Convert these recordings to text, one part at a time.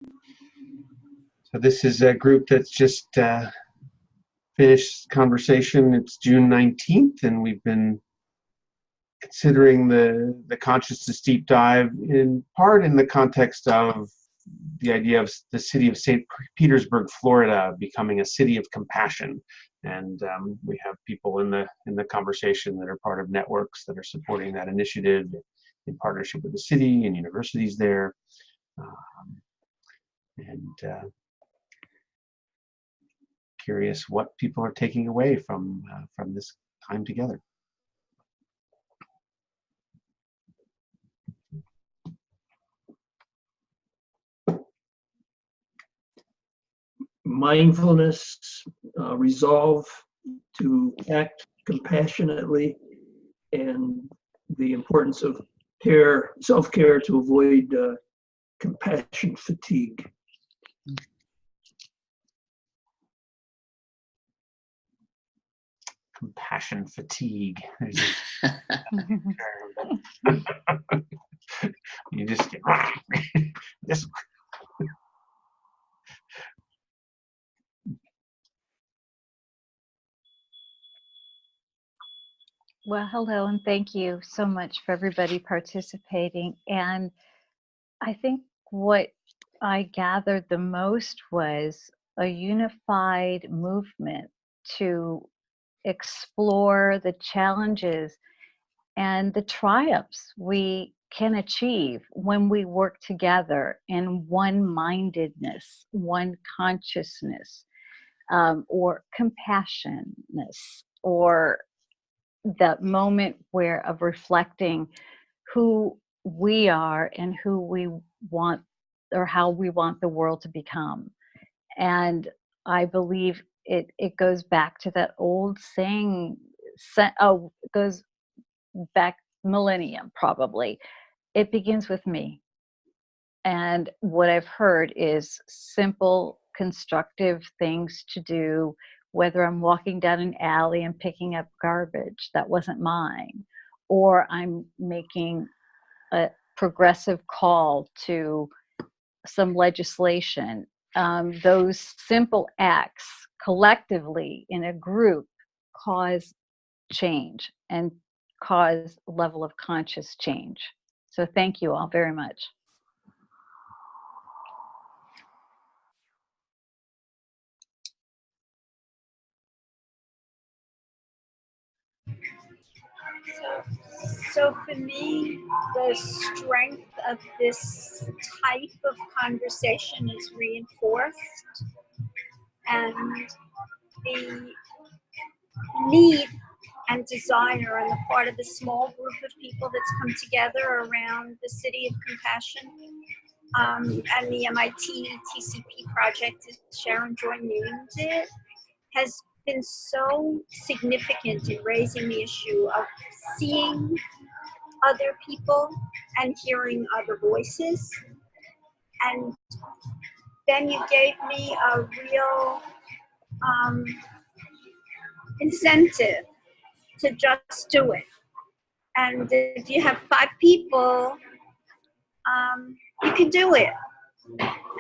So this is a group that's just finished conversation. It's June 19th, and we've been considering the consciousness deep dive in part in the context of the idea of the city of St. Petersburg, Florida, becoming a city of compassion. And we have people in the conversation that are part of networks that are supporting that initiative in partnership with the city and universities there. Curious what people are taking away from this time together. Mindfulness, resolve to act compassionately, and the importance of self-care to avoid compassion fatigue. Compassion fatigue. You just get this. Well, hello, and thank you so much for everybody participating. And I think what I gathered the most was a unified movement to explore the challenges and the triumphs we can achieve when we work together in one-mindedness, one consciousness, or compassioness, or that moment where of reflecting who we are and who we want or how we want the world to become. And I believe it goes back to that old saying, it goes back millennium probably. It begins with me. And what I've heard is simple, constructive things to do, whether I'm walking down an alley and picking up garbage that wasn't mine, or I'm making a progressive call to some legislation. Those simple acts collectively in a group cause change and cause a level of conscious change. So thank you all very much. So for me, the strength of this type of conversation is reinforced, and the need and desire on the part of the small group of people that's come together around the City of Compassion and the MIT TCP project, as Sharon Joy named it, has been so significant in raising the issue of seeing other people and hearing other voices. And then you gave me a real incentive to just do it. And if you have 5 people, you can do it.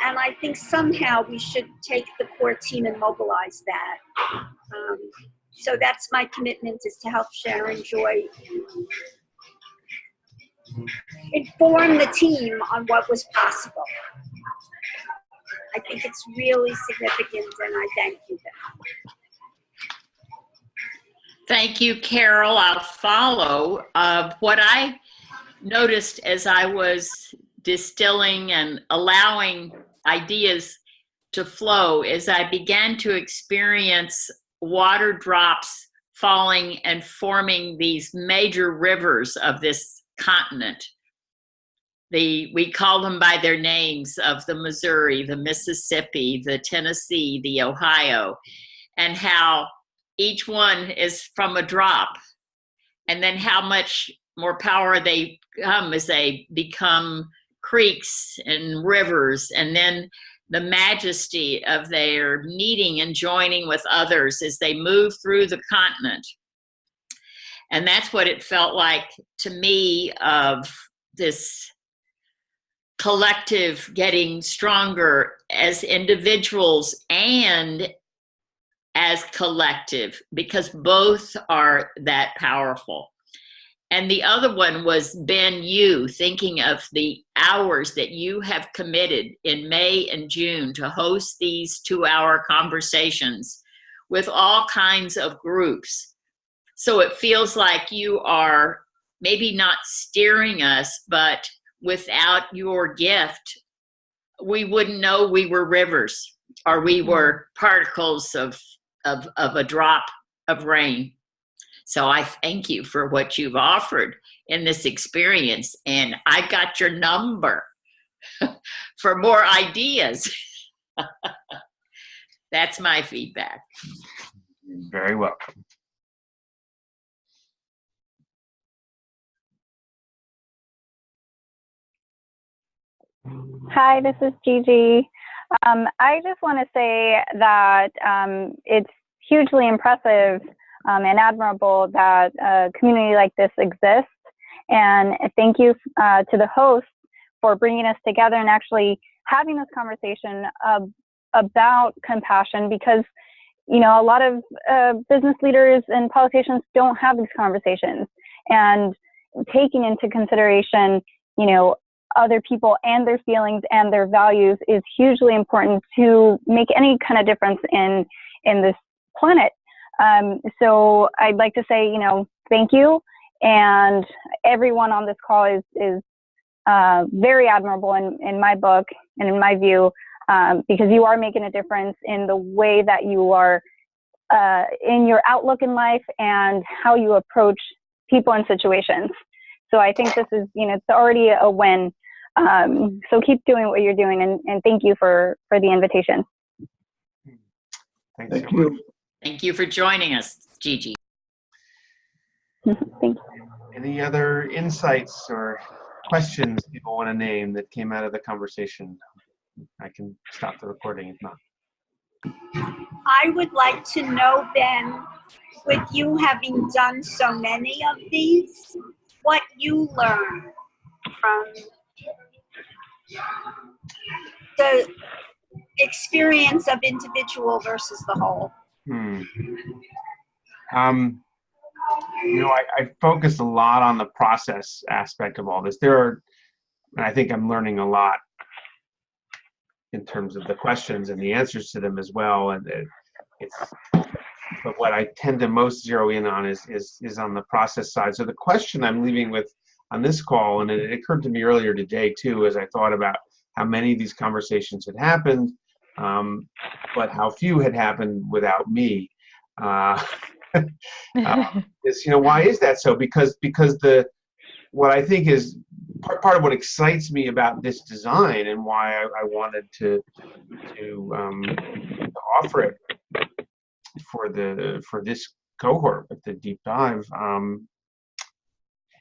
And I think somehow we should take the core team and mobilize that. So that's my commitment, is to help Sharon Joy inform the team on what was possible. I think it's really significant, and I thank you for that. Thank you, Carol. I'll follow. What I noticed as I was distilling and allowing ideas to flow is I began to experience water drops falling and forming these major rivers of this continent. We call them by their names of the Missouri, the Mississippi, the Tennessee, the Ohio, and how each one is from a drop, and then how much more power they come as they become creeks and rivers, and then the majesty of their meeting and joining with others as they move through the continent. And that's what it felt like to me of this collective getting stronger as individuals and as collective, because both are that powerful. And the other one was, Ben, you thinking of the hours that you have committed in May and June to host these 2-hour conversations with all kinds of groups. So it feels like you are maybe not steering us, but without your gift, we wouldn't know we were rivers or we were particles of a drop of rain. So I thank you for what you've offered in this experience. And I got your number for more ideas. That's my feedback. Very welcome. Hi, this is Gigi. I just want to say that it's hugely impressive and admirable that a community like this exists. And thank you to the host for bringing us together and actually having this conversation about compassion, because, you know, a lot of business leaders and politicians don't have these conversations. And taking into consideration, you know, other people and their feelings and their values is hugely important to make any kind of difference in this planet. So I'd like to say, you know, thank you. And everyone on this call is very admirable in my book and in my view, because you are making a difference in the way that you are in your outlook in life and how you approach people and situations. So I think this is, you know, it's already a win. So keep doing what you're doing, and thank you for the invitation. Thank you. Thank you for joining us, Gigi. Thank you. Any other insights or questions people want to name that came out of the conversation? I can stop the recording if not. I would like to know, Ben, with you having done so many of these, what you learned from the experience of individual versus the whole. You know, I focused a lot on the process aspect of all this. And I think I'm learning a lot in terms of the questions and the answers to them as well. And but what I tend to most zero in on is on the process side. So the question I'm leaving with on this call, and it occurred to me earlier today too, as I thought about how many of these conversations had happened, but how few had happened without me. Is, you know, why is that so? Because what I think is part of what excites me about this design and why I wanted to offer it for this cohort with the deep dive,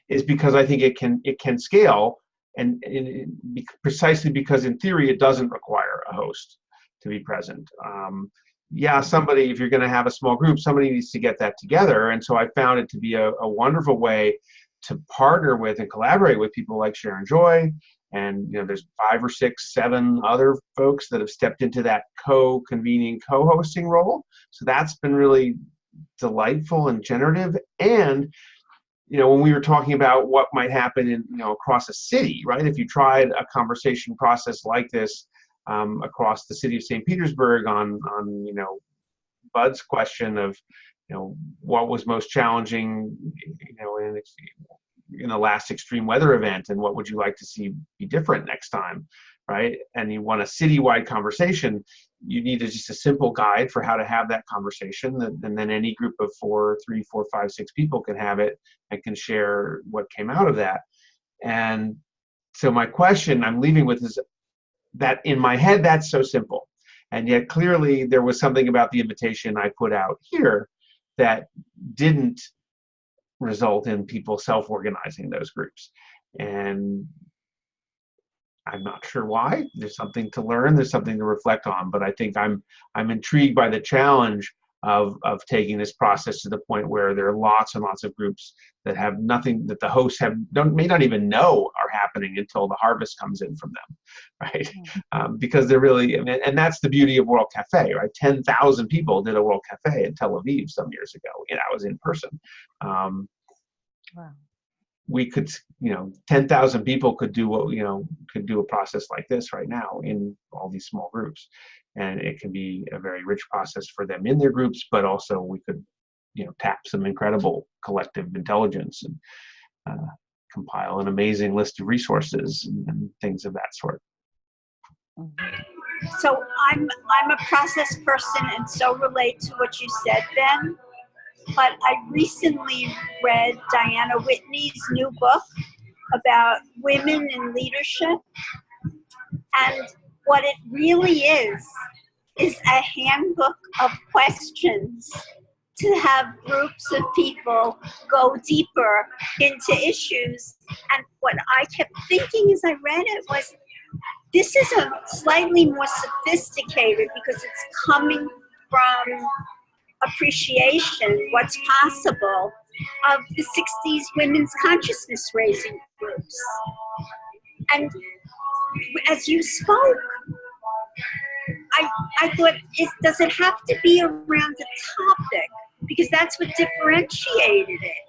is because I think it can scale, and precisely because in theory it doesn't require a host to be present. Yeah, somebody, if you're going to have a small group, somebody needs to get that together. And so I found it to be a wonderful way to partner with and collaborate with people like Sharon Joy. And, you know, there's 5 or 6, 7 other folks that have stepped into that co-convening, co-hosting role. So that's been really delightful and generative. And, you know, when we were talking about what might happen in, you know, across a city, right? If you tried a conversation process like this, across the city of St. Petersburg on you know, Bud's question of, you know, what was most challenging, you know, in the last extreme weather event, and what would you like to see be different next time, right? And you want a citywide conversation, you need just a simple guide for how to have that conversation, and then any group of 3, 4, 5, 6 people can have it and can share what came out of that. And so my question I'm leaving with is that in my head, that's so simple. And yet clearly there was something about the invitation I put out here that didn't result in people self-organizing those groups. And I'm not sure why. There's something to learn, there's something to reflect on, but I think I'm intrigued by the challenge of taking this process to the point where there are lots and lots of groups that have nothing, that the hosts may not even know are happening until the harvest comes in from them, right? Because they're really, and that's the beauty of World Cafe, right? 10,000 people did a World Cafe in Tel Aviv some years ago. That was in person. Wow. We could, 10,000 people could do could do a process like this right now in all these small groups. And it can be a very rich process for them in their groups, but also we could, tap some incredible collective intelligence and compile an amazing list of resources and things of that sort. So I'm a process person and so relate to what you said, Ben. But I recently read Diana Whitney's new book about women in leadership. And what it really is a handbook of questions to have groups of people go deeper into issues. And what I kept thinking as I read it was, this is a slightly more sophisticated, because it's coming from appreciation, what's possible, of the 60s women's consciousness raising groups. And as you spoke, I thought, does it have to be around the topic? Because that's what differentiated it.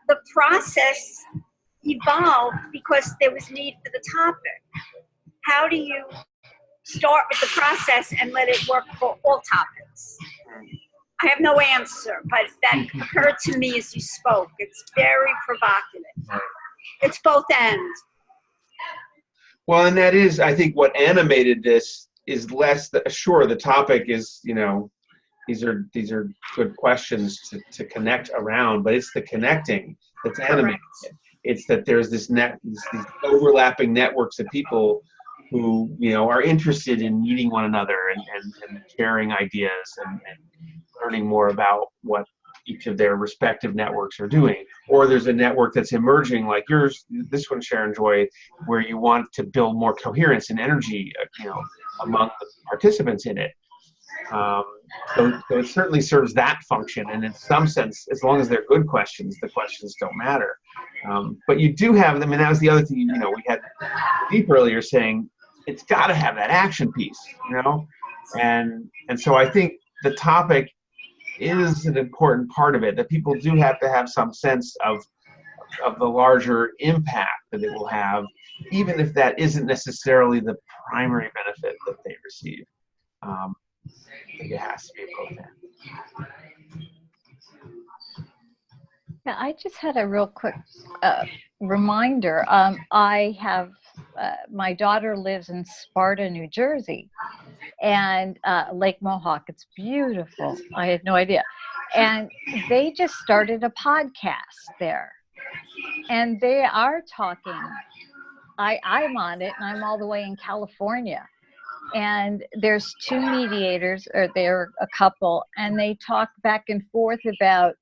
The process evolved because there was need for the topic. How do you start with the process and let it work for all topics? I have no answer, but that occurred to me as you spoke. It's very provocative. It's both ends. Well, and that is, I think, what animated this is less sure, the topic is, these are good questions to connect around, but it's the connecting that's animating it. It's that there's these overlapping networks of people who, are interested in meeting one another and sharing ideas and learning more about what each of their respective networks are doing. Or there's a network that's emerging like yours, this one, Sharon Joy, where you want to build more coherence and energy, among the participants in it. So it certainly serves that function, and in some sense, as long as they're good questions, the questions don't matter. But you do have them, and that was the other thing, we had Deep earlier saying, it's got to have that action piece, and so I think the topic is an important part of it, that people do have to have some sense of the larger impact that it will have, even if that isn't necessarily the primary benefit that they receive. I think it has to be both ends. Yeah, I just had a real quick reminder. I have my daughter lives in Sparta, New Jersey, and Lake Mohawk. It's beautiful. I had no idea. And they just started a podcast there, and they are talking. I'm on it, and I'm all the way in California. And there's two mediators, or they're a couple, and they talk back and forth about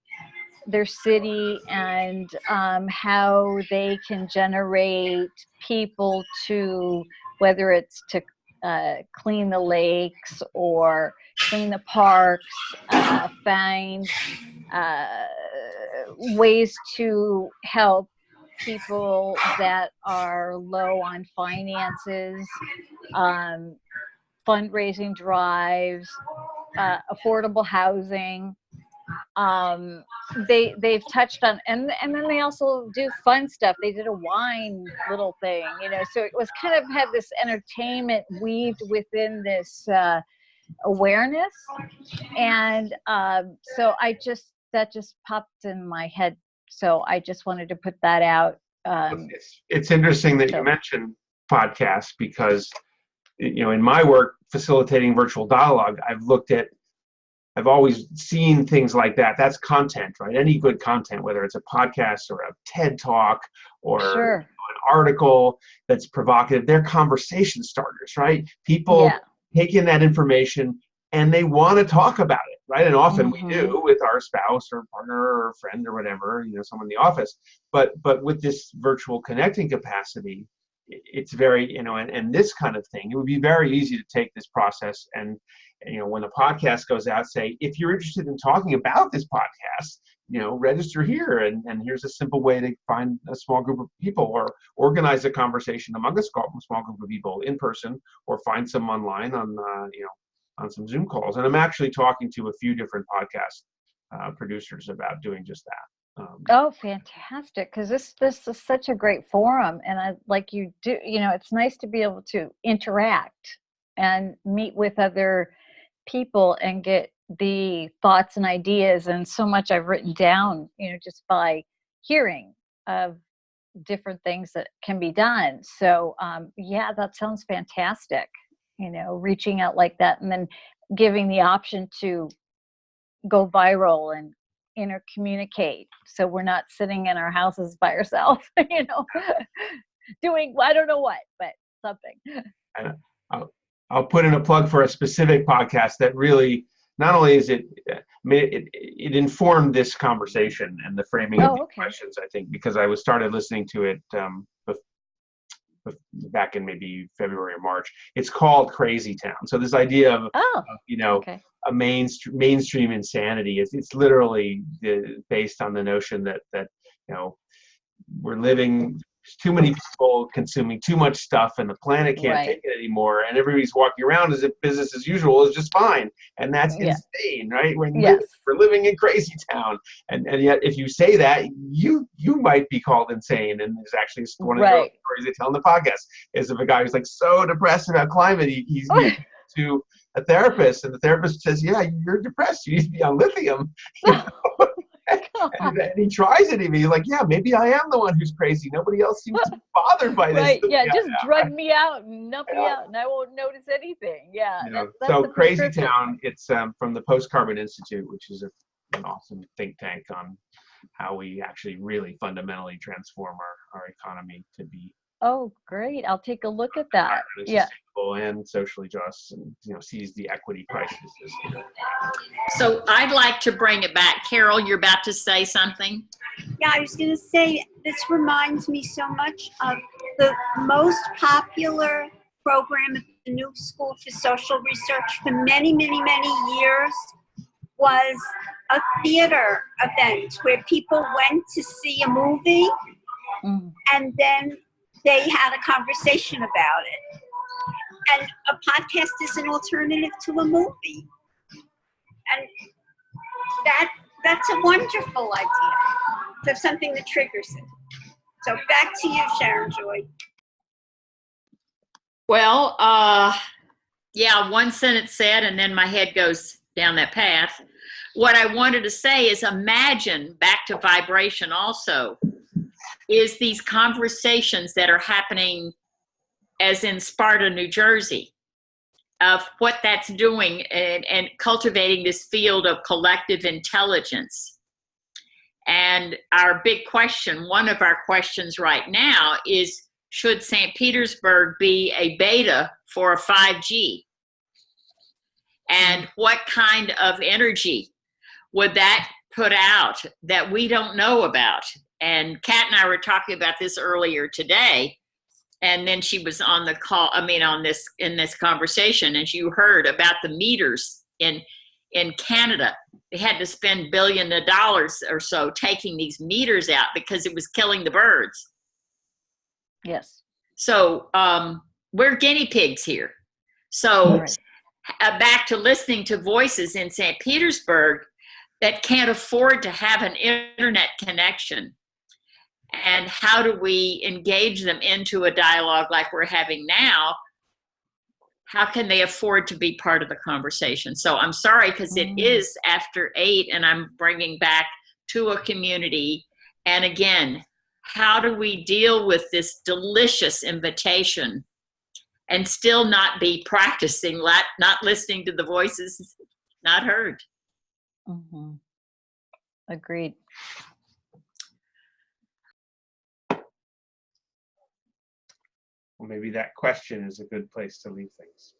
their city and how they can generate people to, whether it's to clean the lakes or clean the parks, find ways to help people that are low on finances, fundraising drives, affordable housing. They've touched on, and then they also do fun stuff. They did a wine little thing, so it was kind of had this entertainment weaved within this awareness. And so that just popped in my head. So I just wanted to put that out. It's interesting that you mentioned podcasts, because in my work facilitating virtual dialogue, I've always seen things like that. That's content, right? Any good content, whether it's a podcast or a TED Talk or an article that's provocative, they're conversation starters, right? People take in that information and they want to talk about it, right? And often we do with our spouse or partner or friend or whatever, someone in the office. But with this virtual connecting capacity, it's very, and this kind of thing, it would be very easy to take this process and, when the podcast goes out, say, if you're interested in talking about this podcast, register here, and here's a simple way to find a small group of people, or organize a conversation among a small group of people in person, or find some online on some Zoom calls. And I'm actually talking to a few different podcast producers about doing just that. Oh, fantastic! Because this is such a great forum, and I like you do. It's nice to be able to interact and meet with other people and get the thoughts and ideas, and so much I've written down, just by hearing of different things that can be done. So yeah, that sounds fantastic. Reaching out like that, and then giving the option to go viral and intercommunicate, so we're not sitting in our houses by ourselves, doing I don't know what, but something. And I'll put in a plug for a specific podcast that really, not only is it informed this conversation and the framing of the questions, I think, because I started listening to it back in maybe February or March. It's called Crazy Town. So this idea of a mainstream insanity it's literally based on the notion that we're living, too many people consuming too much stuff, and the planet can't take it anymore, and everybody's walking around as if business as usual is just fine, and that's insane, right? We're living in Crazy Town, and yet if you say that, you might be called insane. And there's actually one of the stories they tell in the podcast is of a guy who's like so depressed about climate, he's to a therapist, and the therapist says, "Yeah, you're depressed. You need to be on lithium." And he tries it, and he's like, "Yeah, maybe I am the one who's crazy. Nobody else seems to be bothered by this." Just drug me out and numb me out, and I won't notice anything. That's so Crazy Town, it's from the Post-Carbon Institute, which is an awesome think tank on how we actually really fundamentally transform our economy to be great. I'll take a look at that. Sustainable and socially just, and seize the equity crisis. So I'd like to bring it back. Carol, you're about to say something? Yeah, I was going to say, this reminds me so much of the most popular program at the New School for Social Research for many, many, many years was a theater event where people went to see a movie and then they had a conversation about it. And a podcast is an alternative to a movie. And that's a wonderful idea. So something that triggers it. So back to you, Sharon Joy. Well, one sentence said, and then my head goes down that path. What I wanted to say is, imagine, back to vibration also, is these conversations that are happening as in Sparta, New Jersey, of what that's doing and cultivating this field of collective intelligence. And our big question, one of our questions right now is, should St. Petersburg be a beta for a 5G? And what kind of energy would that put out that we don't know about? And Kat and I were talking about this earlier today, and then she was on the call, in this conversation, and you heard about the meters in Canada. They had to spend billions of dollars or so taking these meters out because it was killing the birds. Yes. So we're guinea pigs here. So back to listening to voices in St. Petersburg that can't afford to have an internet connection. And how do we engage them into a dialogue like we're having now? How can they afford to be part of the conversation? So I'm sorry, because it is after 8, and I'm bringing back to a community. And again, how do we deal with this delicious invitation and still not be practicing, not listening to the voices not heard? Mm-hmm. Agreed. Well, maybe that question is a good place to leave things.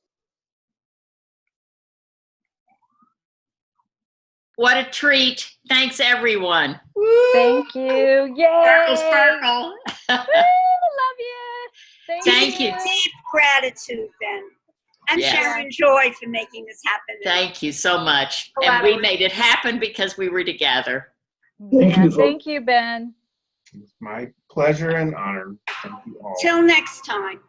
What a treat. Thanks, everyone. Woo! Thank you. Yay! Sparkle, sparkle. Woo! Love you. Thank you. Deep gratitude, Ben. And Yes. Sharon Joy for making this happen. Thank you so much. Oh, And we wow. made it happen because we were together. Thank you, folks. Thank you, Ben. It's my pleasure and honor. Thank you all. Till next time.